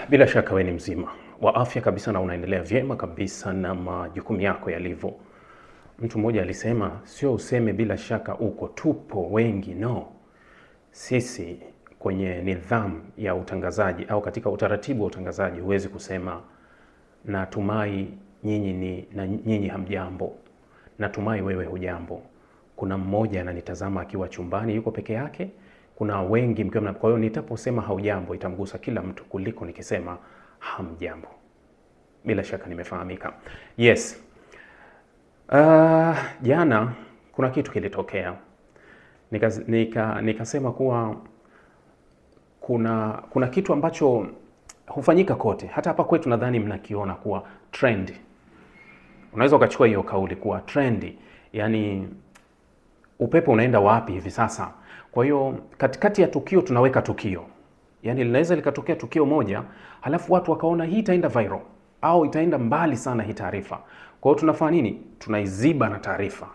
Bila shaka wewe ni mzima wa afya kabisa na unaendelea vyema kabisa na majukumu yako yalivyo. Mtu mmoja alisema sio useme bila shaka uko, tupo wengi. No, sisi kwenye nidhamu ya utangazaji au katika utaratibu wa utangazaji huwezi kusema natumai nyinyi hamjambo, natumai wewe hujambo. Kuna mmoja ananitazama akiwa chumbani yuko peke yake, kuna wengi mkiwa. Kwa hiyo nitaposema haujambo itamgusa kila mtu kuliko nikisema hamjambo. Bila shaka nimefahamika. Yes. Jana kuna kitu kilitokea. Nikasema kuwa kuna kitu ambacho hufanyika kote. Hata hapa kwetu nadhani mnakiona kuwa trend. Unaweza ukachukua hiyo kauli kuwa trendi. Yaani upepo unaenda wapi hivi sasa? Kwa hiyo katikati ya tukio tunaweka tukio. Yaani linaweza likatokea tukio moja, halafu watu wakaona hii itaenda viral au itaenda mbali sana hii taarifa. Kwa hiyo tunafanya nini? Tunaiziba na taarifa.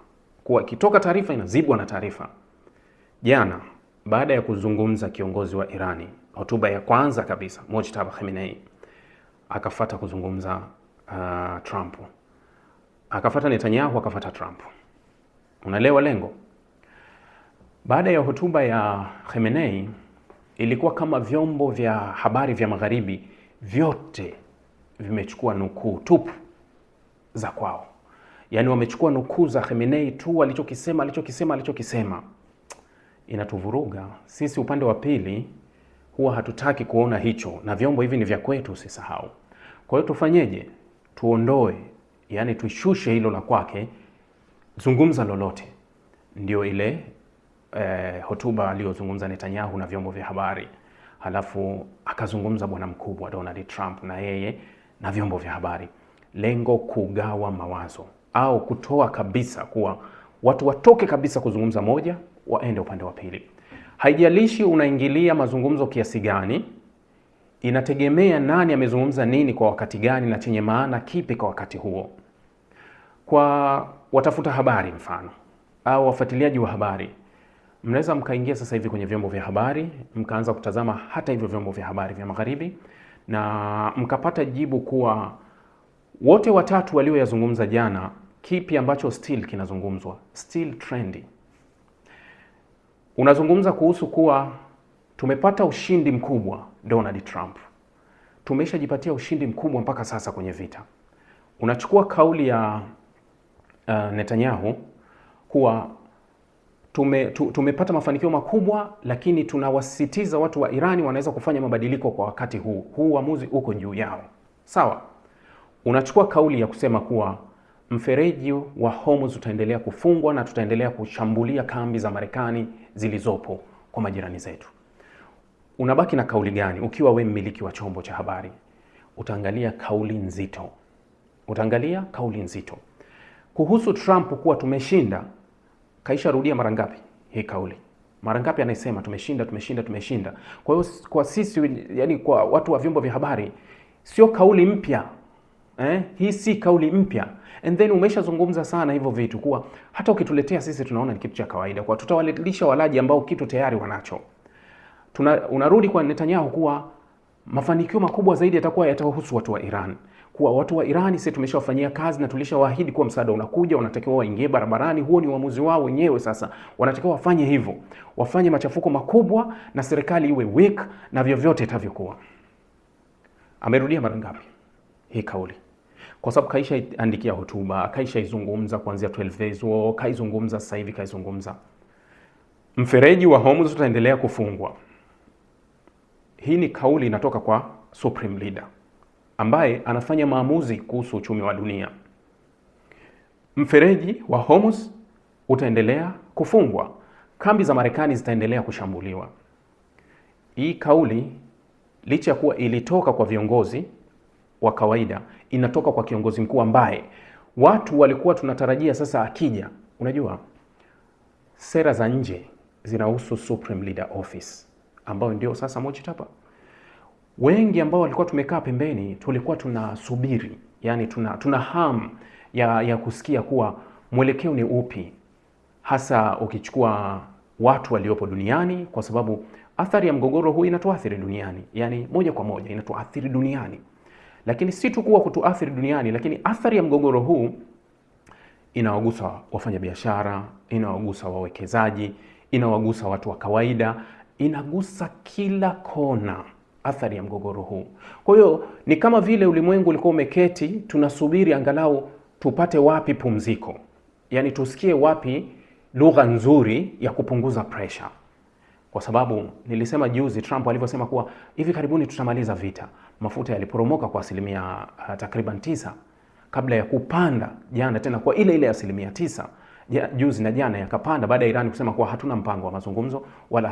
Kwa ikitoka taarifa inazibwa na taarifa. Jana baada ya kuzungumza kiongozi wa Irani, hotuba ya kwanza kabisa, Mojtaba Khamenei, akafuata kuzungumza Trump. Akafuata Netanyahu, akafuata Trump. Unaelewa lengo? Baada ya hotuba ya Khamenei ilikuwa kama vyombo vya habari vya magharibi vyote vimechukua nukuu tupu za kwao. Yaani wamechukua nukuu za Khamenei tu, alichokisema. Inatuvuruga. Sisi upande wa pili huwa hatutaki kuona hicho, na vyombo hivi ni vya kwetu, usisahau. Kwa hiyo tufanyeje? Tuondoe, yani tushushe hilo la kwake, zungumza lolote. Ndio ile hotuba aliyozungumza Netanyahu na vyombo vya habari. Halafu akazungumza bwana mkubwa Donald Trump na yeye na vyombo vya habari. Lengo kugawa mawazo au kutoa kabisa kuwa watu watoke kabisa kuzungumza moja, waende upande wa pili. Haijalishi unaingilia mazungumzo kiasi gani, inategemea nani amezungumza nini kwa wakati gani na chenye maana kipi kwa wakati huo. Kwa watafuta habari mfano au wafuatiliaji wa habari, mnaweza mkaingia sasa hivi kwenye vyombo vya habari, mkaanza kutazama hata hivyo vyombo vya habari vya magharibi, na mkapata jibu kuwa wote watatu walioyazungumza jana, kipi ambacho still kinazungumzwa, still trendy. Unazungumza kuhusu kuwa tumepata ushindi mkubwa Donald Trump. Tumeshajipatia ushindi mkubwa mpaka sasa kwenye vita. Unachukua kauli ya Netanyahu kuwa tumepata mafanikio makubwa, lakini tunawasisitiza watu wa Irani wanaweza kufanya mabadiliko kwa wakati huu. Huu uamuzi uko juu yao. Sawa. Unachukua kauli ya kusema kuwa mfereji wa Hormuz utaendelea kufungwa na tutaendelea kushambulia kambi za Marekani zilizopo kwa majirani zetu. Unabaki na kauli gani? Ukiwa we mmiliki wa chombo cha habari, utaangalia kauli nzito. Kuhusu Trump kuwa tumeshinda, kaisha rudia mara ngapi hii kauli? Mara ngapi anasema tumeshinda? Kwa hiyo kwa sisi, yani kwa watu wa vyombo vya habari, sio kauli mpya. Hii si kauli mpya. And then umeshazungumza sana hivyo vitu kuwa hata ukituletea sisi tunaona ni kitu cha kawaida, kwa tutawalisha walaji ambao kitu tayari wanacho. Unarudi kwa Netanyahu kuwa mafanikio makubwa zaidi yatahusu watu wa Iran. Kuwa watu wa Iran sisi tumeshawafanyia kazi na tulishawaahidi kuwa msaada unakuja, wanatakiwa waingie barabarani. Huo ni uamuzi wao wenyewe, sasa wanatakiwa wafanye hivyo. Wafanye machafuko makubwa na serikali iwe weak na vyovyote itavyokuwa. Amerudia mara ngapi hii kauli? Kwa sababu kaisha andikia hotuba, kaisha izungumza kuanzia 12 days war, kaizungumza sasa hivi, kaizungumza mfereji wa Hormuz utaendelea kufungwa. Hii ni kauli inatoka kwa supreme leader ambaye anafanya maamuzi kuhusu uchumi wa dunia. Mfereji wa Hormuz utaendelea kufungwa, kambi za Marekani zitaendelea kushambuliwa. Hii kauli licha ya kuwa ilitoka kwa viongozi wa kawaida, inatoka kwa kiongozi mkuu ambaye watu walikuwa tunatarajia sasa akija. Unajua sera za nje zinahusu Supreme Leader Office ambao ndio sasa Mojtaba. Wengi ambao walikuwa tumekaa pembeni tulikuwa tunasubiri, yani tuna hamu ya kusikia kuwa mwelekeo ni upi, hasa ukichukua watu waliopo duniani, kwa sababu athari ya mgogoro huu inatuathiri duniani, yani moja kwa moja inatuathiri duniani. Lakini si tu kuwa kutuathiri duniani, lakini athari ya mgogoro huu inawagusa wafanyabiashara, inawagusa wawekezaji, inawagusa watu wa kawaida, inagusa kila kona athari ya mgogoro huu. Kwa hiyo ni kama vile ulimwengu ulikuwa umeketi, tunasubiri angalau tupate wapi pumziko, yani tusikie wapi lugha nzuri ya kupunguza pressure. Kwa sababu nilisema juzi Trump alivyosema kuwa hivi karibuni tutamaliza vita, mafuta yaliporomoka kwa asilimia takriban 9 kabla ya kupanda jana tena kwa ile ile asilimia 9 juzi na jana yakapanda, baada ya Iran kusema kuwa hatuna mpango wa mazungumzo wala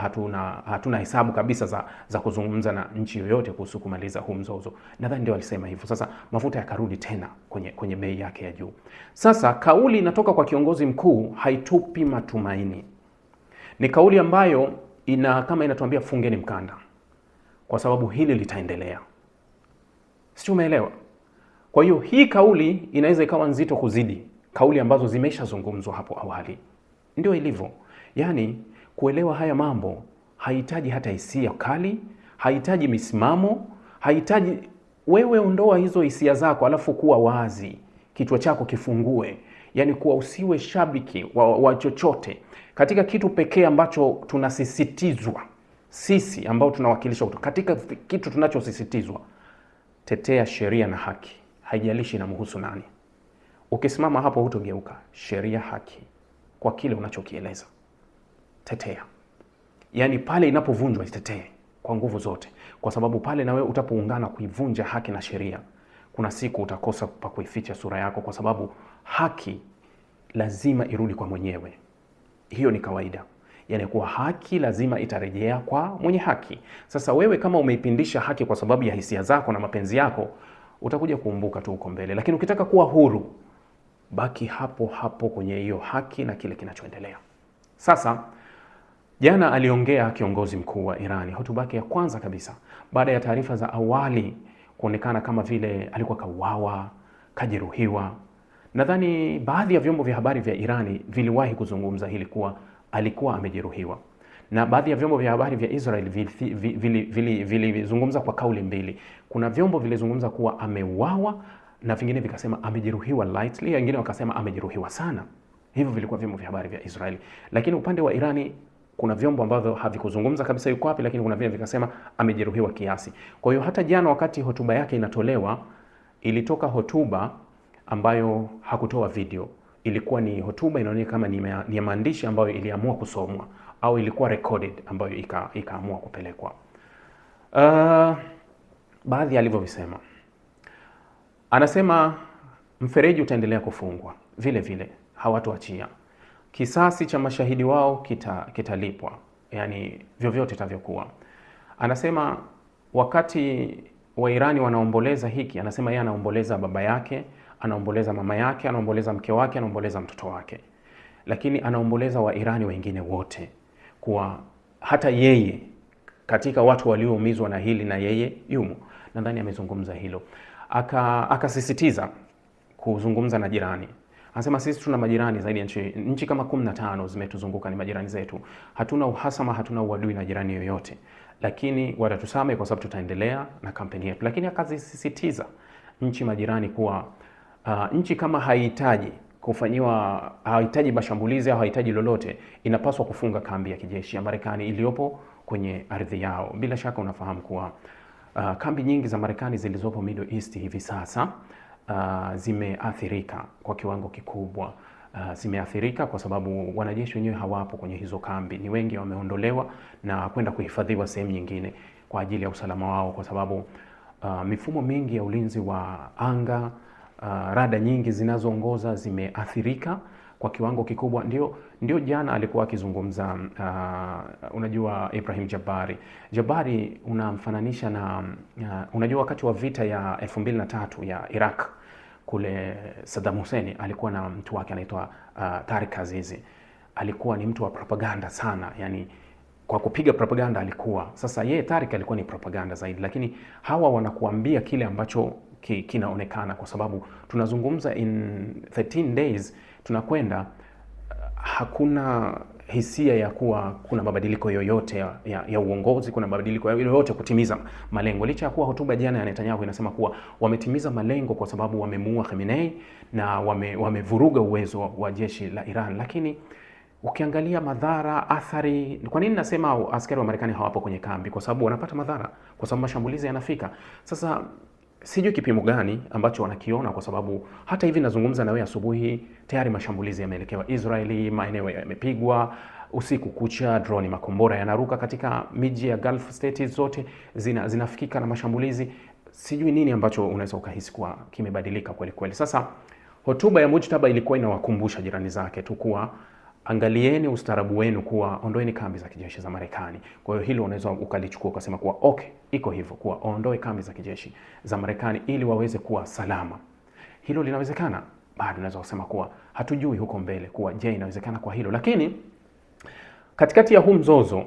hatuna hesabu kabisa za kuzungumza na nchi yoyote kuhusu kumaliza huu mzozo. Nadhani ndio walisema hivyo. Sasa mafuta yakarudi tena kwenye bei yake ya juu. Sasa kauli inatoka kwa kiongozi mkuu haitupi matumaini. Ni kauli ambayo kama inatuambia fungeni mkanda, kwa sababu hili litaendelea. Sio, umeelewa? Kwa hiyo hii kauli inaweza ikawa nzito kuzidi kauli ambazo zimeshazungumzwa hapo awali. Ndio ilivyo. Yaani kuelewa haya mambo hahitaji hata hisia kali, hahitaji misimamo, hahitaji wewe ondoa hizo hisia zako alafu kuwa wazi, kichwa chako kifungue. Yaani kuwa usiwe shabiki wa chochote katika kitu pekee ambacho tunasisitizwa sisi ambao tunawakilisha katika kitu tunachosisitizwa. Tetea sheria na haki, haijalishi inamhusu nani. Ukisimama hapo hutogeuka. Sheria, haki, kwa kile unachokieleza tetea. Yaani pale inapovunjwa itetee kwa nguvu zote, kwa sababu pale na wewe utapoungana kuivunja haki na sheria, kuna siku utakosa pa kuificha sura yako, kwa sababu haki lazima irudi kwa mwenyewe. Hiyo ni kawaida. Yaani kuwa haki lazima itarejea kwa mwenye haki. Sasa wewe kama umeipindisha haki kwa sababu ya hisia zako na mapenzi yako, utakuja kuumbuka tu uko mbele. Lakini ukitaka kuwa huru, baki hapo hapo kwenye hiyo haki na kile kinachoendelea. Sasa jana aliongea kiongozi mkuu wa Irani, hotuba yake ya kwanza kabisa baada ya taarifa za awali kuonekana kama vile alikuwa kauawa, kajeruhiwa. Nadhani baadhi ya vyombo vya habari vya Irani viliwahi kuzungumza hili kuwa alikuwa amejeruhiwa, na baadhi ya vyombo vya habari vya Israel vilizungumza kwa kauli mbili. Kuna vyombo vilizungumza kuwa ameuawa na vingine vikasema amejeruhiwa lightly, wengine wakasema amejeruhiwa sana. Hivyo vilikuwa vyombo vya habari vya Israeli. Lakini upande wa Irani kuna vyombo ambavyo havikuzungumza kabisa yuko wapi, lakini kuna vile vikasema amejeruhiwa kiasi. Kwa hiyo hata jana wakati hotuba yake inatolewa, ilitoka hotuba ambayo hakutoa video. Ilikuwa ni hotuba inaonekana kama ni maandishi ambayo iliamua kusomwa au ilikuwa recorded ambayo ikaamua kupelekwa. Baadhi alivyovisema, anasema mfereji utaendelea kufungwa vile vile, hawatoachia. Kisasi cha mashahidi wao kitalipwa, yani vyovyote itavyokuwa. Anasema wakati wa Irani wanaomboleza hiki, anasema yeye anaomboleza baba yake, anaomboleza mama yake, anaomboleza mke wake, anaomboleza mtoto wake, lakini anaomboleza wa Irani wengine wote, kuwa hata yeye katika watu walioumizwa na hili na yeye yumo. Nadhani amezungumza hilo. Akasisitiza kuzungumza na jirani. Anasema sisi tuna majirani zaidi ya nchi kama 15 zimetuzunguka, ni majirani zetu. Hatuna uhasama, hatuna uadui na jirani yoyote, lakini watatusame kwa sababu tutaendelea na kampeni yetu. Lakini akazisisitiza nchi majirani kuwa nchi kama haihitaji kufanyiwa, hahitaji mashambulizi au hahitaji lolote, inapaswa kufunga kambi ya kijeshi ya Marekani iliyopo kwenye ardhi yao. Bila shaka unafahamu kuwa kambi nyingi za Marekani zilizopo Middle East hivi sasa zimeathirika kwa kiwango kikubwa. Zimeathirika kwa sababu wanajeshi wenyewe hawapo kwenye hizo kambi, ni wengi wameondolewa na kwenda kuhifadhiwa sehemu nyingine kwa ajili ya usalama wao, kwa sababu mifumo mingi ya ulinzi wa anga, rada nyingi zinazoongoza zimeathirika kwa kiwango kikubwa. Ndio jana alikuwa akizungumza, unajua Ibrahim Jabari unamfananisha na unajua wakati wa vita ya 2003 ya Iraq kule, Saddam Hussein alikuwa na mtu wake anaitwa Tariq Azizi. Alikuwa ni mtu wa propaganda sana, yani kwa kupiga propaganda alikuwa. Sasa yeye Tariq alikuwa ni propaganda zaidi, lakini hawa wanakuambia kile ambacho kinaonekana, kwa sababu tunazungumza in 13 days tunakwenda, hakuna hisia ya kuwa kuna mabadiliko yoyote ya uongozi, kuna mabadiliko yoyote kutimiza malengo. Licha ya kuwa hotuba jana ya Netanyahu inasema kuwa wametimiza malengo kwa sababu wamemuua Khamenei na wamevuruga uwezo wa jeshi la Iran, lakini ukiangalia madhara, athari. Kwa nini nasema askari wa Marekani hawapo kwenye kambi? Kwa sababu wanapata madhara, kwa sababu mashambulizi yanafika. Sasa sijui kipimo gani ambacho wanakiona, kwa sababu hata hivi nazungumza na wewe asubuhi tayari mashambulizi yameelekewa Israeli, maeneo yamepigwa usiku kucha, drone, makombora yanaruka katika miji ya Gulf States zote zinafikika na mashambulizi. Sijui nini ambacho unaweza ukahisi kuwa kimebadilika kweli kweli. Sasa hotuba ya Mujtaba ilikuwa inawakumbusha jirani zake tu kuwa angalieni ustaarabu wenu, kuwa ondoeni kambi za kijeshi za Marekani. Kwa hiyo hilo unaweza ukalichukua ukasema kuwa okay, iko hivyo, kuwa ondoe kambi za kijeshi za Marekani ili waweze kuwa salama. Hilo linawezekana? Bado unaweza kusema kuwa hatujui huko mbele kuwa je, inawezekana kwa hilo. Lakini katikati ya huu mzozo,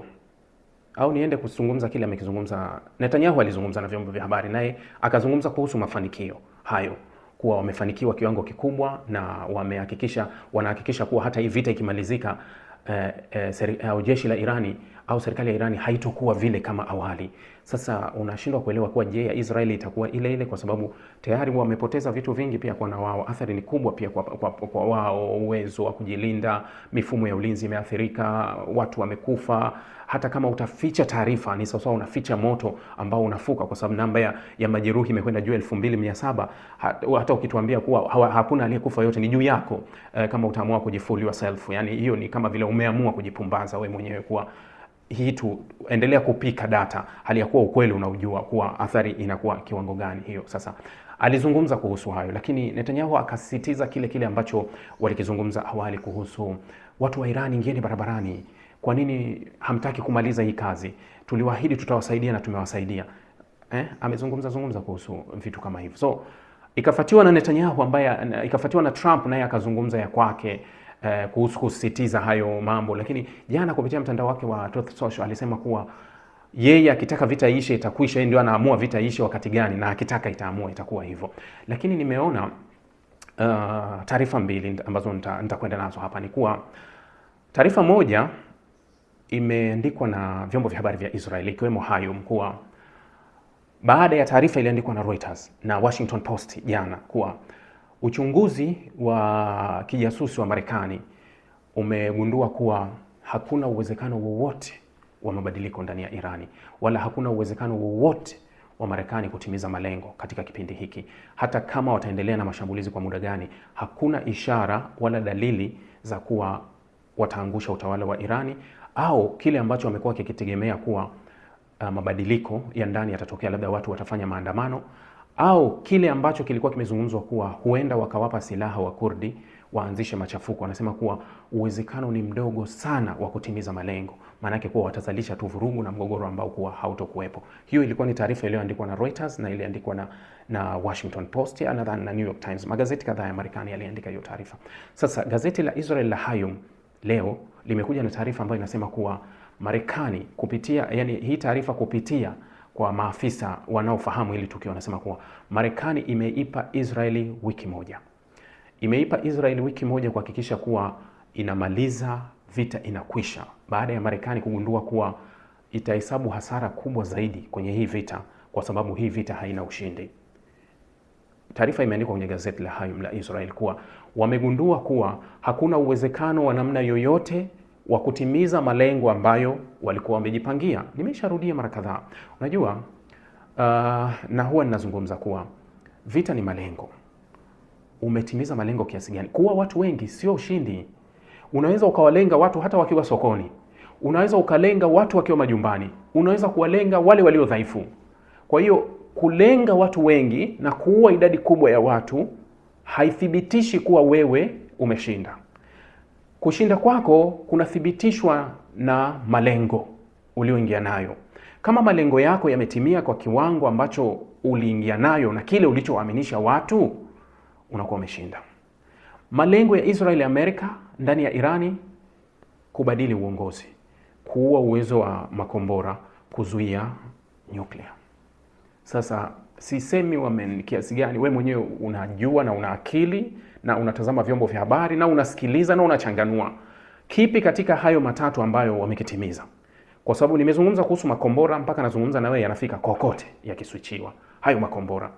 au niende kuzungumza kile amekizungumza Netanyahu, alizungumza na vyombo vya habari, naye akazungumza kuhusu mafanikio hayo, kuwa wamefanikiwa kiwango kikubwa na wanahakikisha kuwa hata hii vita ikimalizika, jeshi la Irani au serikali ya Irani haitokuwa vile kama awali. Sasa unashindwa kuelewa kuwa je, ya Israeli itakuwa ile ile, kwa sababu tayari wamepoteza vitu vingi pia kwa na wao. Athari ni kubwa pia kwa wao, uwezo wa kujilinda, mifumo ya ulinzi imeathirika, watu wamekufa. Hata kama utaficha taarifa ni sawa unaficha moto ambao unafuka, kwa sababu namba ya majeruhi imekwenda juu 2700. Hata ukituambia kuwa hakuna aliyekufa, yote ni juu yako, kama utaamua kujifool yourself. Yani hiyo ni kama vile umeamua kujipumbaza wewe mwenyewe kuwa hii tu endelea kupika data, hali ya kuwa ukweli unaujua kuwa athari inakuwa kiwango gani hiyo. Sasa alizungumza kuhusu hayo, lakini Netanyahu akasisitiza kile ambacho walikizungumza awali kuhusu watu wa Irani, ingieni barabarani. Kwa nini hamtaki kumaliza hii kazi? Tuliwaahidi tutawasaidia na tumewasaidia. Amezungumza kuhusu vitu kama hivyo. So ikafuatiwa na Netanyahu ikafuatiwa na Trump, naye akazungumza ya kwake kuhusu kusisitiza hayo mambo. Lakini jana kupitia mtandao wake wa Truth Social alisema kuwa yeye akitaka vita ishe itakwisha, yeye ndio anaamua vita ishe wakati gani, na akitaka itaamua itakuwa hivyo. Lakini nimeona taarifa mbili ambazo nitakwenda nazo hapa. Ni kuwa taarifa moja imeandikwa na vyombo vya habari vya Israeli, ikiwemo Hayom, kuwa baada ya taarifa iliandikwa na Reuters na Washington Post jana kuwa uchunguzi wa kijasusi wa Marekani umegundua kuwa hakuna uwezekano wowote wa mabadiliko ndani ya Irani, wala hakuna uwezekano wowote wa Marekani kutimiza malengo katika kipindi hiki. Hata kama wataendelea na mashambulizi kwa muda gani, hakuna ishara wala dalili za kuwa wataangusha utawala wa Irani, au kile ambacho wamekuwa kikitegemea kuwa mabadiliko ya ndani yatatokea, labda watu watafanya maandamano, au kile ambacho kilikuwa kimezungumzwa kuwa huenda wakawapa silaha wa Kurdi waanzishe machafuko. Wanasema kuwa uwezekano ni mdogo sana wa kutimiza malengo, maana yake kuwa watazalisha tu vurugu na mgogoro ambao kuwa hautokuwepo. Hiyo ilikuwa ni taarifa iliyoandikwa na Reuters na iliandikwa na Washington Post na New York Times. Magazeti kadhaa ya Marekani yaliandika hiyo taarifa. Sasa gazeti la Israel la Hayom leo limekuja na taarifa ambayo inasema kuwa Marekani kupitia, yani hii taarifa kupitia kwa maafisa wanaofahamu hili tukio, wanasema kuwa Marekani imeipa Israeli wiki moja. Imeipa Israeli wiki moja kuhakikisha kuwa inamaliza vita, inakwisha, baada ya Marekani kugundua kuwa itahesabu hasara kubwa zaidi kwenye hii vita, kwa sababu hii vita haina ushindi. Taarifa imeandikwa kwenye gazeti la Hayom la Israel kuwa wamegundua kuwa hakuna uwezekano wa namna yoyote wa kutimiza malengo ambayo walikuwa wamejipangia. Nimesharudia mara kadhaa. Unajua, na huwa ninazungumza kuwa vita ni malengo. Umetimiza malengo kiasi gani? Kuwa watu wengi sio ushindi. Unaweza ukawalenga watu hata wakiwa sokoni. Unaweza ukalenga watu wakiwa majumbani. Unaweza kuwalenga wale walio dhaifu. Kwa hiyo kulenga watu wengi na kuua idadi kubwa ya watu haithibitishi kuwa wewe umeshinda. Kushinda kwako kunathibitishwa na malengo ulioingia nayo. Kama malengo yako yametimia kwa kiwango ambacho uliingia nayo na kile ulichoaminisha watu, unakuwa umeshinda. Malengo ya Israeli, Amerika ndani ya Irani: kubadili uongozi, kuua uwezo wa makombora, kuzuia nyuklia. Sasa sisemi kiasi gani, wewe mwenyewe unajua na una akili na unatazama vyombo vya habari na unasikiliza na unachanganua. kipi katika hayo matatu ambayo wamekitimiza? Kwa sababu nimezungumza kuhusu makombora, mpaka nazungumza na wewe, yanafika kokote yakiswichiwa hayo makombora.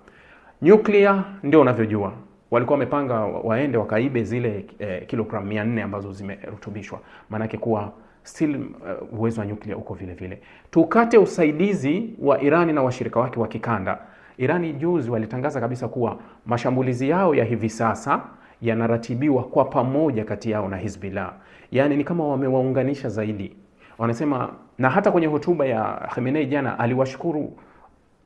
Nuclear ndio unavyojua, walikuwa wamepanga waende wakaibe zile kilogramu 400 ambazo zimerutubishwa, maanake kuwa still uwezo wa nuclear uko vile vile. Tukate usaidizi wa Irani na washirika wake wa kikanda. Irani juzi walitangaza kabisa kuwa mashambulizi yao ya hivi sasa yanaratibiwa kwa pamoja kati yao na Hizbullah. Yaani ni kama wamewaunganisha zaidi. Wanasema, na hata kwenye hotuba ya Khamenei jana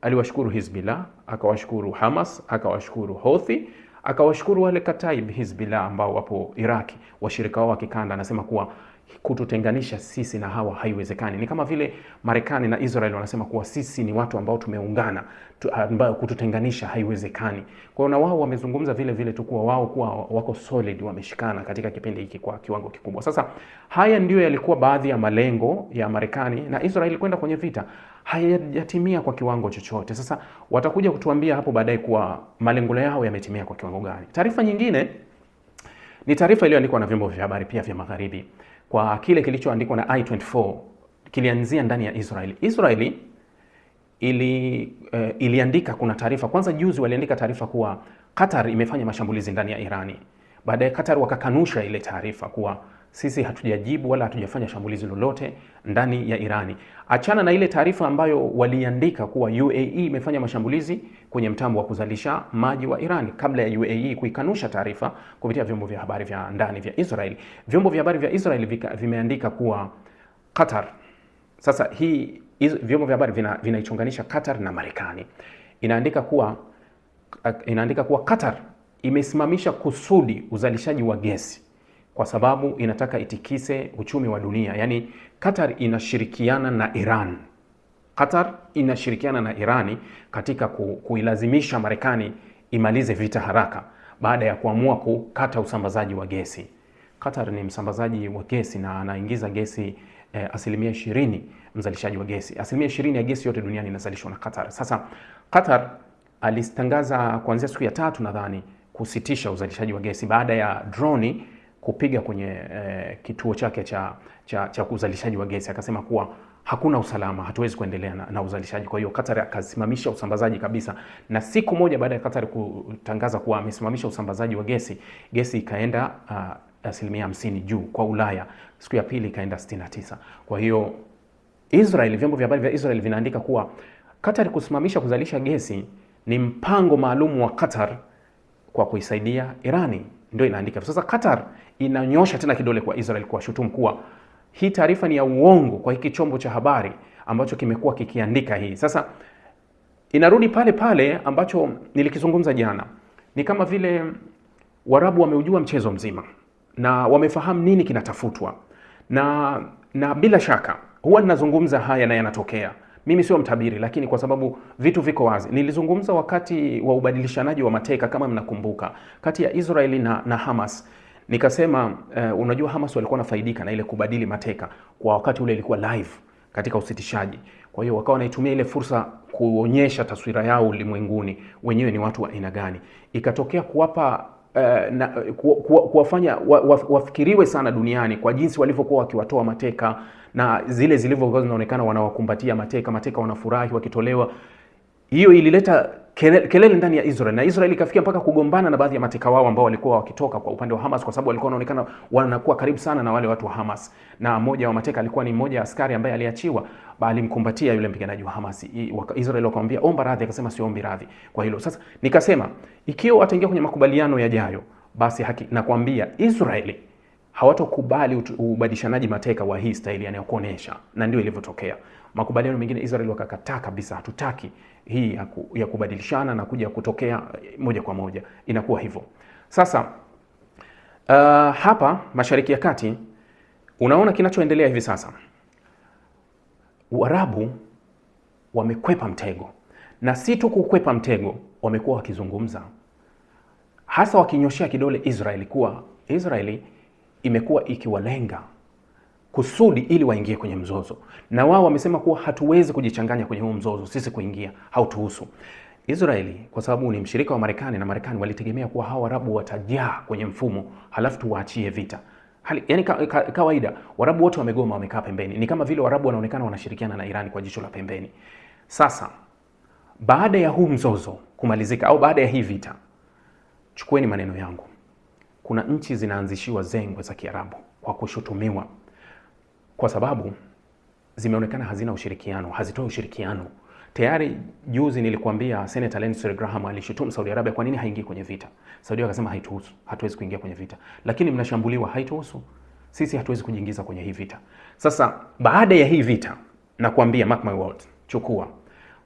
aliwashukuru Hizbullah, akawashukuru Hamas, akawashukuru Houthi, akawashukuru wale Kataib Hizbullah ambao wapo Iraki, washirika wao wa kikanda. Anasema kuwa kututenganisha sisi na hawa haiwezekani. Ni kama vile Marekani na Israel wanasema kuwa sisi ni watu ambao tumeungana, ambao kututenganisha haiwezekani. Kwa hiyo na wao wamezungumza vile vile tu kuwa wao kuwa wako solid, wameshikana katika kipindi hiki kwa kiwango kikubwa. Sasa haya ndio yalikuwa baadhi ya malengo ya Marekani na Israel kwenda kwenye vita. Hayajatimia kwa kiwango chochote. Sasa watakuja kutuambia hapo baadaye kuwa malengo yao yametimia kwa kiwango gani. Taarifa nyingine ni taarifa iliyoandikwa na vyombo vya habari pia vya Magharibi, kwa kile kilichoandikwa na I24, kilianzia ndani ya Israeli. Israeli iliandika, kuna taarifa kwanza juzi waliandika taarifa kuwa Qatar imefanya mashambulizi ndani ya Irani. Baadaye Qatar wakakanusha ile taarifa kuwa sisi hatujajibu wala hatujafanya shambulizi lolote ndani ya Irani. Achana na ile taarifa ambayo waliandika kuwa UAE imefanya mashambulizi kwenye mtambo wa kuzalisha maji wa Irani, kabla ya UAE kuikanusha taarifa kupitia vyombo vya habari vya ndani vya Israeli. Vyombo vya habari vya Israeli vimeandika kuwa Qatar, sasa hii vyombo vya habari vinaichunganisha Qatar na Marekani. Inaandika kuwa Qatar imesimamisha kusudi uzalishaji wa gesi kwa sababu inataka itikise uchumi wa dunia. Yaani Qatar inashirikiana na Iran. Qatar inashirikiana na Irani katika kuilazimisha Marekani imalize vita haraka baada ya kuamua kukata usambazaji wa gesi. Qatar ni msambazaji wa gesi na anaingiza gesi asilimia 20 mzalishaji wa gesi. Asilimia 20 ya gesi yote duniani inazalishwa na Qatar. Sasa Qatar alitangaza kuanzia siku ya 3 nadhani kusitisha uzalishaji wa gesi baada ya droni kupiga kwenye kituo chake cha uzalishaji wa gesi. Akasema kuwa hakuna usalama, hatuwezi kuendelea na uzalishaji. Kwa hiyo Qatar akasimamisha usambazaji kabisa, na siku moja baada ya Qatar kutangaza kuwa amesimamisha usambazaji wa gesi ikaenda asilimia 50 juu kwa Ulaya. Siku ya pili ikaenda 69. Kwa hiyo Israel, vyombo vya habari vya Israel vinaandika kuwa Qatar kusimamisha kuzalisha gesi ni mpango maalum wa Qatar kwa kuisaidia Irani. Ndio inaandika. Sasa Qatar inanyosha tena kidole kwa Israel kwa shutumu kuwa hii taarifa ni ya uongo kwa hiki chombo cha habari ambacho kimekuwa kikiandika hii. Sasa inarudi pale pale ambacho nilikizungumza jana. Ni kama vile Waarabu wameujua mchezo mzima na wamefahamu nini kinatafutwa. Na bila shaka huwa ninazungumza haya na yanatokea. Mimi sio mtabiri, lakini kwa sababu vitu viko wazi. Nilizungumza wakati wa ubadilishanaji wa mateka, kama mnakumbuka, kati ya Israeli na Hamas. Nikasema unajua Hamas walikuwa wanafaidika na ile kubadili mateka, kwa wakati ule ilikuwa live katika usitishaji. Kwa hiyo wakawa wanaitumia ile fursa kuonyesha taswira yao ulimwenguni, wenyewe ni watu wa aina gani. Ikatokea kuwapa kuwafanya wafikiriwe sana duniani kwa jinsi walivyokuwa wakiwatoa mateka, na zile zilivyokuwa zinaonekana wanawakumbatia mateka wanafurahi wakitolewa. Hiyo ilileta kelele ndani ya Israel, na Israel ikafikia mpaka kugombana na baadhi ya mateka wao ambao walikuwa wakitoka kwa upande wa Hamas, kwa sababu walikuwa wanaonekana wanakuwa karibu sana na wale watu wa Hamas. Na mmoja wa mateka alikuwa ni mmoja askari ambaye aliachiwa, bali alimkumbatia yule mpiganaji wa Hamas. Israel wakamwambia omba radhi, akasema siombi radhi kwa hilo. Sasa nikasema ikiwa wataingia kwenye makubaliano yajayo, basi nakwambia Israeli hawatokubali ubadilishanaji mateka wa hii staili yanayokuonesha, na ndio ilivyotokea. Makubaliano mengine Israel wakakataa kabisa, hatutaki hii ya kubadilishana na kuja kutokea moja kwa moja, inakuwa hivyo. Sasa hapa Mashariki ya Kati unaona kinachoendelea hivi sasa. Waarabu wamekwepa mtego, na si tu kukwepa mtego, wamekuwa wakizungumza, hasa wakinyoshea kidole Israeli kuwa Israeli imekuwa ikiwalenga kusudi ili waingie kwenye mzozo, na wao wamesema kuwa hatuwezi kujichanganya kwenye huu mzozo, sisi kuingia hautuhusu. Israeli kwa sababu ni mshirika wa Marekani, na Marekani walitegemea kuwa hawa Arabu watajaa kwenye mfumo halafu tuwaachie vita. Yani kawaida Waarabu wote wamegoma, wamekaa pembeni. Ni kama vile Waarabu wanaonekana wanashirikiana na Iran kwa jicho la pembeni. Sasa baada ya huu mzozo kumalizika au baada ya hii vita, chukueni maneno yangu, kuna nchi zinaanzishiwa zengwe za Kiarabu kwa kushutumiwa, kwa sababu zimeonekana hazina ushirikiano, hazitoi ushirikiano. Tayari juzi nilikuambia Senator Lindsey Graham alishutumu Saudi Arabia kwa nini haingii kwenye vita. Saudi akasema haituhusu, hatuwezi kuingia kwenye vita. Lakini mnashambuliwa, haituhusu. Sisi hatuwezi kujiingiza kwenye hii vita. Sasa baada ya hii vita, nakwambia, mark my words, chukua,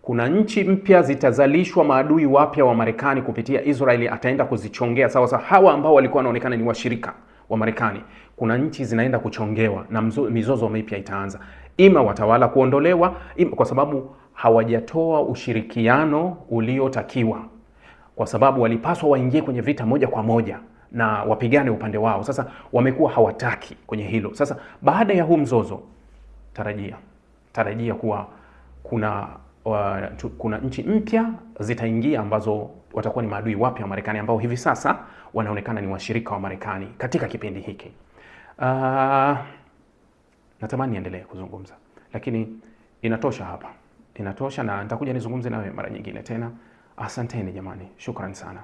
kuna nchi mpya zitazalishwa, maadui wapya wa Marekani kupitia Israeli ataenda kuzichongea sawa sawa hawa ambao walikuwa wanaonekana ni washirika wa Marekani. Kuna nchi zinaenda kuchongewa na mizozo mipya itaanza. Ima watawala kuondolewa, kwa sababu hawajatoa ushirikiano uliotakiwa, kwa sababu walipaswa waingie kwenye vita moja kwa moja na wapigane upande wao. Sasa wamekuwa hawataki kwenye hilo. Sasa baada ya huu mzozo, tarajia kuwa kuna nchi mpya zitaingia ambazo watakuwa ni maadui wapya wa Marekani, ambao hivi sasa wanaonekana ni washirika wa Marekani katika kipindi hiki. Natamani niendelee kuzungumza, lakini inatosha hapa, inatosha, na nitakuja nizungumze nawe mara nyingine tena. Asanteni jamani, shukran sana.